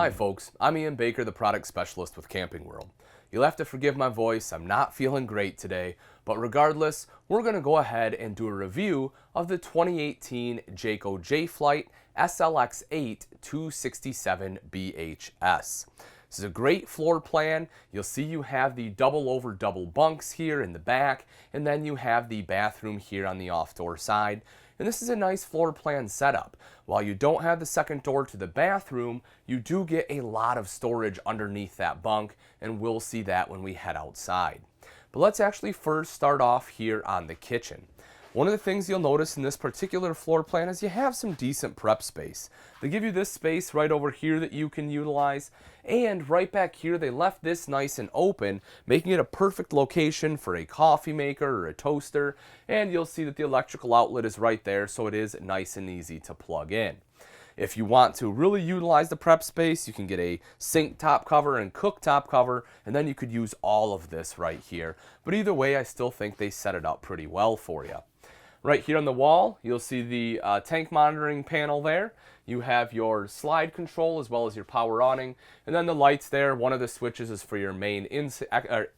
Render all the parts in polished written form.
Hi folks, I'm Ian Baker, the product specialist with Camping World. You'll have to forgive my voice, I'm not feeling great today, but regardless, we're going to go ahead and do a review of the 2018 Jayco J-Flight SLX 8 267 BHS. This is a great floor plan. You'll see you have the double over double bunks here in the back, and then you have the bathroom here on the off-door side. And this is a nice floor plan setup. While you don't have the second door to the bathroom, you do get a lot of storage underneath that bunk, and we'll see that when we head outside. But let's actually first start off here on the kitchen. One of the things you'll notice in this particular floor plan is you have some decent prep space. They give you this space right over here that you can utilize, and right back here they left this nice and open, making it a perfect location for a coffee maker or a toaster, and you'll see that the electrical outlet is right there, so it is nice and easy to plug in. If you want to really utilize the prep space, you can get a sink top cover and cooktop cover, and then you could use all of this right here. But either way, I still think they set it up pretty well for you. Right here on the wall, you'll see the tank monitoring panel there. You have your slide control as well as your power awning. And then the lights there, one of the switches is for your main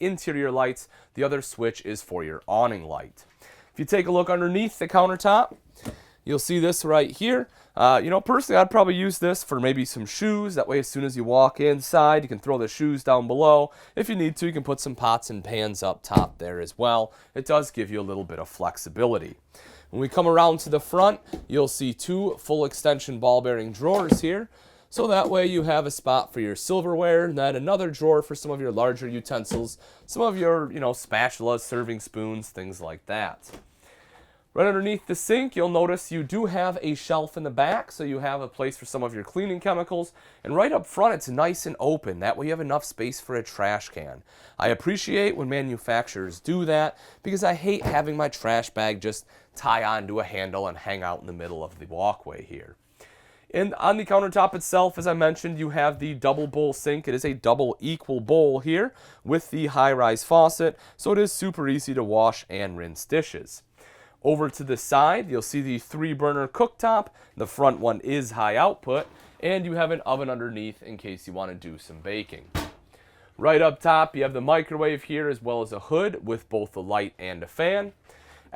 interior lights. The other switch is for your awning light. If you take a look underneath the countertop, you'll see this right here. Personally, I'd probably use this for maybe some shoes. That way, as soon as you walk inside, you can throw the shoes down below. If you need to, you can put some pots and pans up top there as well. It does give you a little bit of flexibility. When we come around to the front, you'll see two full extension ball bearing drawers here. So that way you have a spot for your silverware, and then another drawer for some of your larger utensils, some of your, spatulas, serving spoons, things like that. Right underneath the sink, you'll notice you do have a shelf in the back, so you have a place for some of your cleaning chemicals. And right up front, it's nice and open. That way you have enough space for a trash can. I appreciate when manufacturers do that because I hate having my trash bag just tie onto a handle and hang out in the middle of the walkway here. And on the countertop itself, as I mentioned, you have the double bowl sink. It is a double equal bowl here with the high-rise faucet, so it is super easy to wash and rinse dishes. Over to the side, you'll see the 3-burner cooktop. The front one is high output, and you have an oven underneath in case you want to do some baking. Right up top, you have the microwave here as well as a hood with both a light and a fan.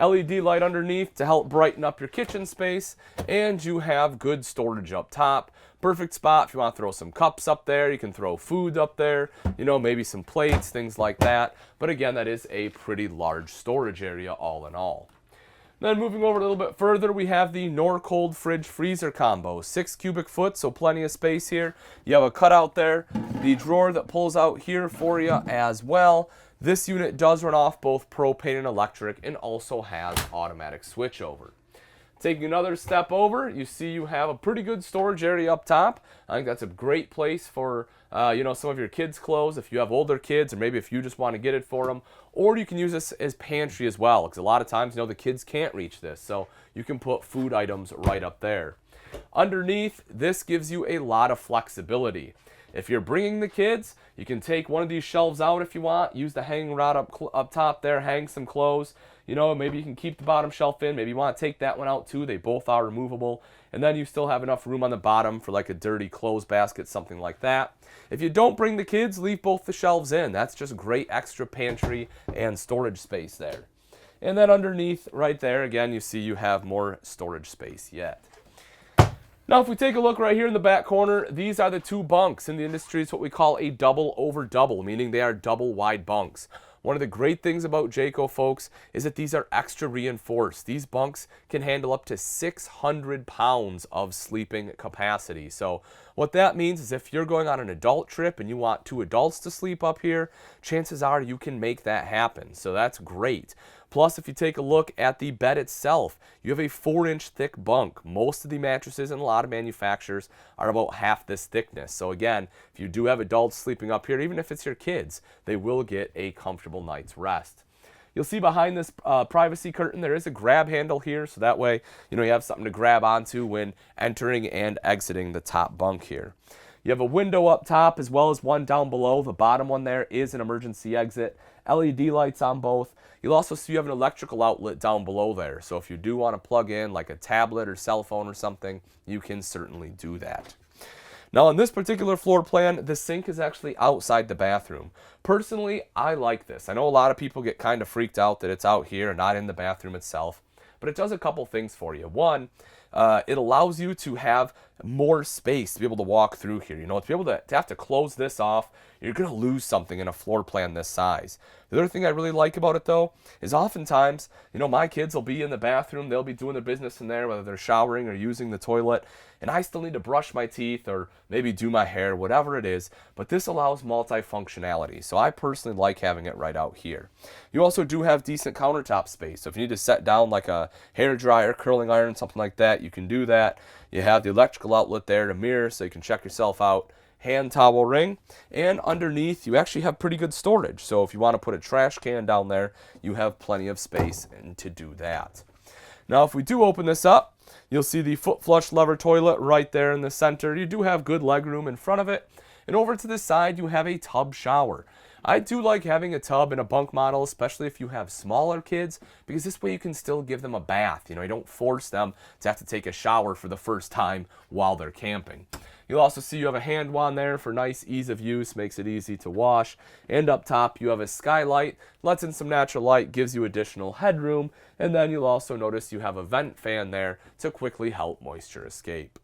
LED light underneath to help brighten up your kitchen space, and you have good storage up top. Perfect spot if you want to throw some cups up there. You can throw food up there, maybe some plates, things like that. But again, that is a pretty large storage area all in all. Then moving over a little bit further, we have the Norcold fridge freezer combo. 6 cubic foot, so plenty of space here. You have a cutout there. The drawer that pulls out here for you as well. This unit does run off both propane and electric and also has automatic switchover. Taking another step over, you see you have a pretty good storage area up top. I think that's a great place for some of your kids' clothes if you have older kids, or maybe if you just want to get it for them. Or you can use this as pantry as well, because a lot of times the kids can't reach this, so you can put food items right up there. Underneath, this gives you a lot of flexibility. If you're bringing the kids, you can take one of these shelves out if you want, use the hanging rod up top there, hang some clothes. Maybe you can keep the bottom shelf in. Maybe you want to take that one out too. They both are removable. And then you still have enough room on the bottom for like a dirty clothes basket, something like that. If you don't bring the kids, leave both the shelves in. That's just great extra pantry and storage space there. And then underneath right there, again, you see you have more storage space yet. Now, if we take a look right here in the back corner, these are the 2 bunks. In the industry, it's what we call a double over double, meaning they are double wide bunks. One of the great things about Jayco, folks, is that these are extra reinforced. These bunks can handle up to 600 pounds of sleeping capacity. So what that means is if you're going on an adult trip and you want 2 adults to sleep up here, chances are you can make that happen. So that's great. Plus, if you take a look at the bed itself, you have a 4-inch thick bunk. Most of the mattresses in a lot of manufacturers are about half this thickness. So again, if you do have adults sleeping up here, even if it's your kids, they will get a comfortable night's rest. You'll see behind this privacy curtain, there is a grab handle here, so that way, you have something to grab onto when entering and exiting the top bunk here. You have a window up top as well as one down below. The bottom one there is an emergency exit. LED lights on both. You'll also see you have an electrical outlet down below there. So if you do want to plug in like a tablet or cell phone or something, you can certainly do that. Now on this particular floor plan, the sink is actually outside the bathroom. Personally, I like this. I know a lot of people get kind of freaked out that it's out here and not in the bathroom itself, but it does a couple things for you. One, it allows you to have more space to be able to walk through here. You know, to be able to have to close this off, you're going to lose something in a floor plan this size. The other thing I really like about it, though, is oftentimes, you know, my kids will be in the bathroom, they'll be doing their business in there, whether they're showering or using the toilet, and I still need to brush my teeth or maybe do my hair, whatever it is, but this allows multifunctionality, so I personally like having it right out here. You also do have decent countertop space, so if you need to set down like a hair dryer, curling iron, something like that, you can do that. You have the electrical outlet there, a mirror so you can check yourself out, hand towel ring, and underneath you actually have pretty good storage. So if you want to put a trash can down there, you have plenty of space and to do that. Now if we do open this up, you'll see the foot flush lever toilet right there in the center. You do have good leg room in front of it. And over to the side you have a tub shower. I do like having a tub in a bunk model, especially if you have smaller kids, because this way you can still give them a bath. You know, you don't force them to have to take a shower for the first time while they're camping. You'll also see you have a hand wand there for nice ease of use, makes it easy to wash. And up top you have a skylight, lets in some natural light, gives you additional headroom, and then you'll also notice you have a vent fan there to quickly help moisture escape.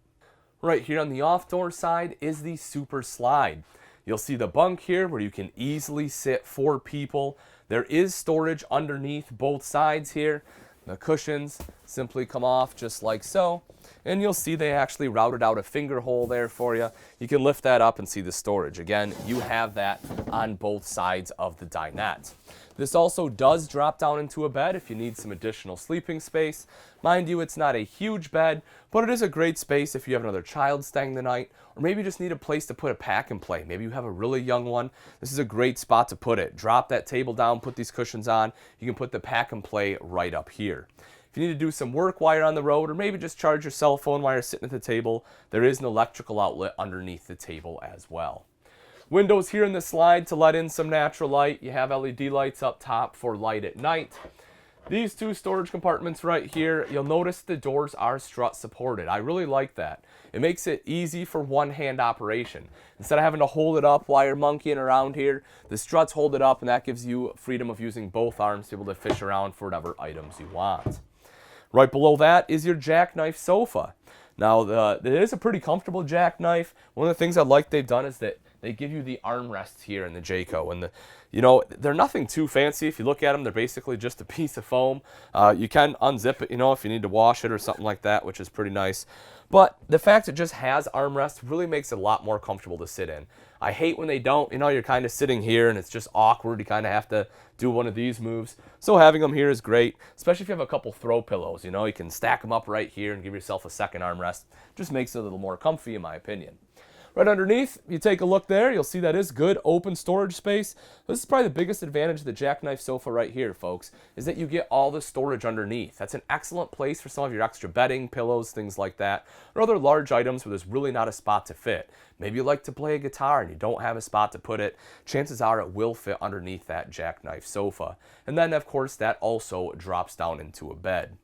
Right here on the off-door side is the super slide. You'll see the bunk here where you can easily sit 4 people. There is storage underneath both sides here. The cushions simply come off just like so. And you'll see they actually routed out a finger hole there for you. You can lift that up and see the storage. Again, you have that on both sides of the dinette. This also does drop down into a bed if you need some additional sleeping space. Mind you, it's not a huge bed, but it is a great space if you have another child staying the night, or maybe you just need a place to put a pack and play. Maybe you have a really young one. This is a great spot to put it. Drop that table down, put these cushions on. You can put the pack and play right up here. If you need to do some work while you're on the road, or maybe just charge your cell phone while you're sitting at the table, there is an electrical outlet underneath the table as well. Windows here in the slide to let in some natural light. You have LED lights up top for light at night. These 2 storage compartments right here, you'll notice the doors are strut supported. I really like that. It makes it easy for one-hand operation. Instead of having to hold it up while you're monkeying around here, the struts hold it up, and that gives you freedom of using both arms to be able to fish around for whatever items you want. Right below that is your jackknife sofa. Now, it is a pretty comfortable jackknife. One of the things I like they've done is that they give you the armrests here in the Jayco, and you know, they're nothing too fancy. If you look at them, they're basically just a piece of foam. You can unzip it, you know, if you need to wash it or something like that, which is pretty nice. But the fact it just has armrests really makes it a lot more comfortable to sit in. I hate when they don't. You know, you're kind of sitting here and it's just awkward. You kind of have to do one of these moves. So having them here is great, especially if you have a couple throw pillows. You know, you can stack them up right here and give yourself a second armrest. Just makes it a little more comfy in my opinion. Right underneath, you take a look there, you'll see that is good open storage space. This is probably the biggest advantage of the jackknife sofa right here, folks, is that you get all the storage underneath. That's an excellent place for some of your extra bedding, pillows, things like that, or other large items where there's really not a spot to fit. Maybe you like to play a guitar and you don't have a spot to put it. Chances are it will fit underneath that jackknife sofa. And then, of course, that also drops down into a bed.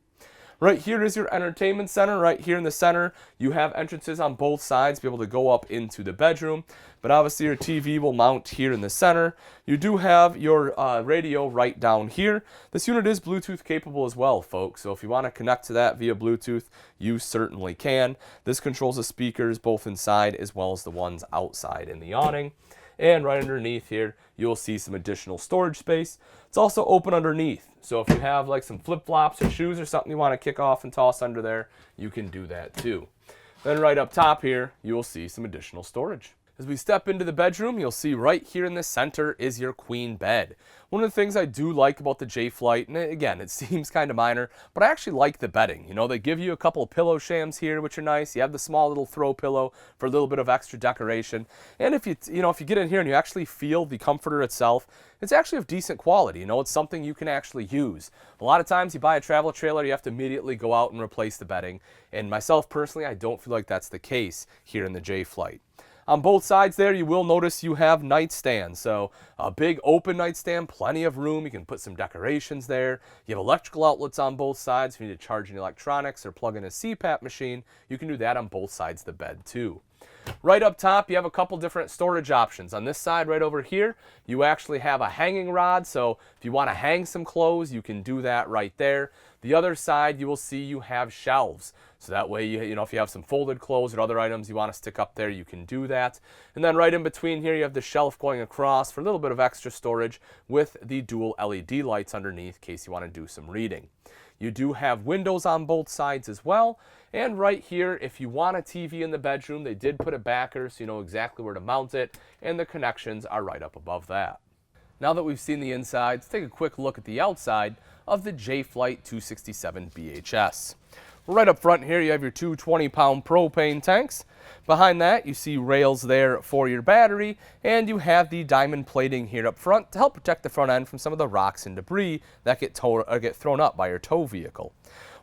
Right here is your entertainment center. Right here in the center, you have entrances on both sides to be able to go up into the bedroom. But obviously your TV will mount here in the center. You do have your radio right down here. This unit is Bluetooth capable as well, folks. So if you want to connect to that via Bluetooth, you certainly can. This controls the speakers both inside as well as the ones outside in the awning. And right underneath here, you'll see some additional storage space. It's also open underneath. So if you have like some flip-flops or shoes or something you want to kick off and toss under there, you can do that too. Then right up top here, you will see some additional storage. As we step into the bedroom, you'll see right here in the center is your queen bed. One of the things I do like about the J-Flight, and again, it seems kind of minor, but I actually like the bedding. You know, they give you a couple of pillow shams here, which are nice. You have the small little throw pillow for a little bit of extra decoration. And if you get in here and you actually feel the comforter itself, it's actually of decent quality. You know, it's something you can actually use. A lot of times you buy a travel trailer, you have to immediately go out and replace the bedding. And myself personally, I don't feel like that's the case here in the J-Flight. On both sides there, you will notice you have nightstands. So a big open nightstand, plenty of room. You can put some decorations there. You have electrical outlets on both sides. If you need to charge any electronics or plug in a CPAP machine, you can do that on both sides of the bed too. Right up top, you have a couple different storage options. On this side right over here, you actually have a hanging rod, so if you want to hang some clothes, you can do that right there. The other side, you will see you have shelves. So that way, you know, if you have some folded clothes or other items you want to stick up there, you can do that. And then right in between here, you have the shelf going across for a little bit of extra storage with the dual LED lights underneath in case you want to do some reading. You do have windows on both sides as well. And right here, if you want a TV in the bedroom, they did put a backer so you know exactly where to mount it, and the connections are right up above that. Now that we've seen the inside, let's take a quick look at the outside of the J-Flight 267 BHS. Right up front here, you have your two 20-pound propane tanks. Behind that, you see rails there for your battery, and you have the diamond plating here up front to help protect the front end from some of the rocks and debris that get thrown up by your tow vehicle.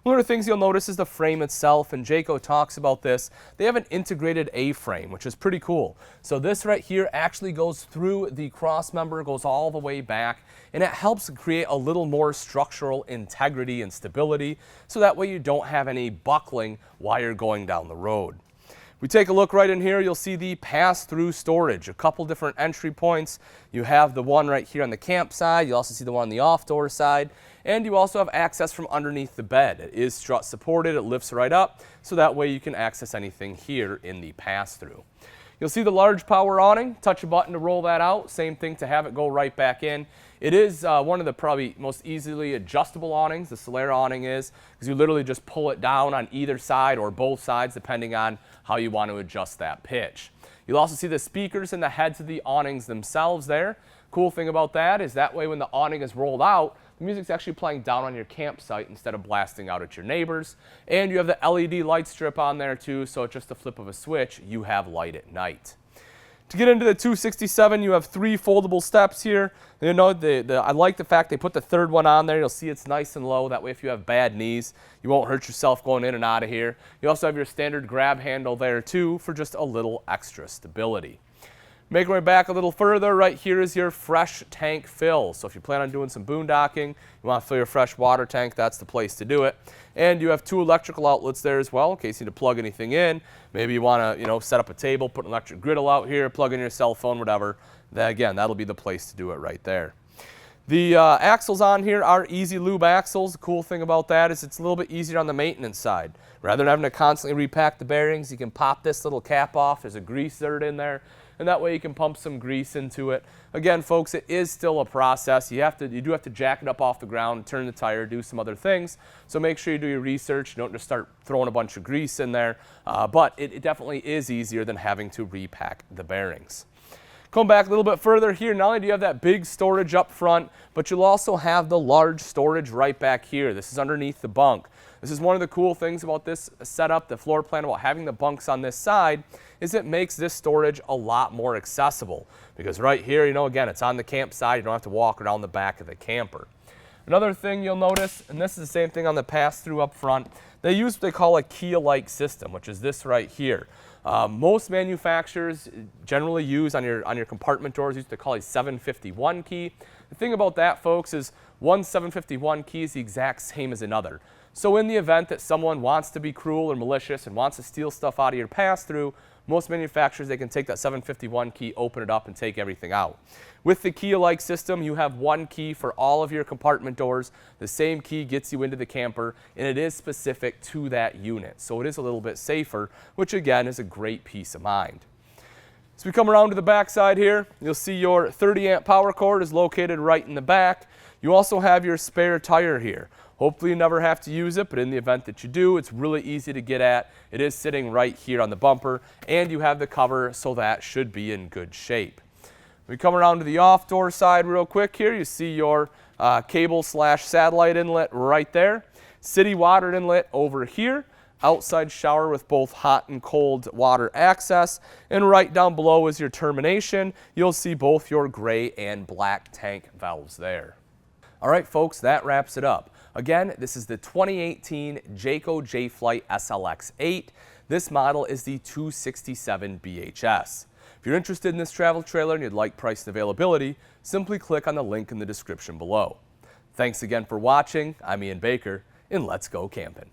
One of the things you'll notice is the frame itself, and Jayco talks about this. They have an integrated A-frame, which is pretty cool. So this right here actually goes through the cross member, goes all the way back, and it helps create a little more structural integrity and stability, so that way you don't have any buckling while you're going down the road. We take a look right in here, you'll see the pass-through storage, a couple different entry points. You have the one right here on the camp side, you also see the one on the off-door side, and you also have access from underneath the bed. It is strut supported, it lifts right up, so that way you can access anything here in the pass-through. You'll see the large power awning, touch a button to roll that out, same thing to have it go right back in. It is one of the probably most easily adjustable awnings, the Solera awning is, because you literally just pull it down on either side or both sides depending on how you want to adjust that pitch. You'll also see the speakers and the heads of the awnings themselves there. Cool thing about that is that way when the awning is rolled out, the music's actually playing down on your campsite instead of blasting out at your neighbors. And you have the LED light strip on there too, so it's just a flip of a switch, you have light at night. To get into the 267, you have 3 foldable steps here. You know, I like the fact they put the third one on there. You'll see it's nice and low. That way if you have bad knees, you won't hurt yourself going in and out of here. You also have your standard grab handle there too for just a little extra stability. Make our way back a little further, right here is your fresh tank fill. So if you plan on doing some boondocking, you want to fill your fresh water tank, that's the place to do it. And you have 2 electrical outlets there as well in case you need to plug anything in. Maybe you want to, set up a table, put an electric griddle out here, plug in your cell phone, whatever. Again, that'll be the place to do it right there. The axles on here are easy lube axles. The cool thing about that is it's a little bit easier on the maintenance side. Rather than having to constantly repack the bearings, you can pop this little cap off. There's a grease zerd in there, and that way you can pump some grease into it. Again, folks, it is still a process. You do have to jack it up off the ground, turn the tire, do some other things. So make sure you do your research. You don't just start throwing a bunch of grease in there. But it definitely is easier than having to repack the bearings. Come back a little bit further here, not only do you have that big storage up front, but you'll also have the large storage right back here. This is underneath the bunk. This is one of the cool things about this setup, the floor plan, about having the bunks on this side, is it makes this storage a lot more accessible. Because right here, again, it's on the campsite. You don't have to walk around the back of the camper. Another thing you'll notice, and this is the same thing on the pass-through up front, they use what they call a key-alike system, which is this right here. Most manufacturers generally use on your compartment doors, use what they call a 751 key. The thing about that, folks, is one 751 key is the exact same as another. So in the event that someone wants to be cruel or malicious and wants to steal stuff out of your pass-through, most manufacturers, they can take that 751 key, open it up, and take everything out. With the key-alike system, you have one key for all of your compartment doors. The same key gets you into the camper, and it is specific to that unit. So it is a little bit safer, which again is a great peace of mind. As we come around to the back side here, you'll see your 30-amp power cord is located right in the back. You also have your spare tire here. Hopefully you never have to use it, but in the event that you do, it's really easy to get at. It is sitting right here on the bumper, and you have the cover, so that should be in good shape. We come around to the off-door side real quick here. You see your cable/satellite inlet right there. City water inlet over here. Outside shower with both hot and cold water access. And right down below is your termination. You'll see both your gray and black tank valves there. All right, folks, that wraps it up. Again, this is the 2018 Jayco J-Flight SLX 8. This model is the 267 BHS. If you're interested in this travel trailer and you'd like price and availability, simply click on the link in the description below. Thanks again for watching. I'm Ian Baker, and let's go camping.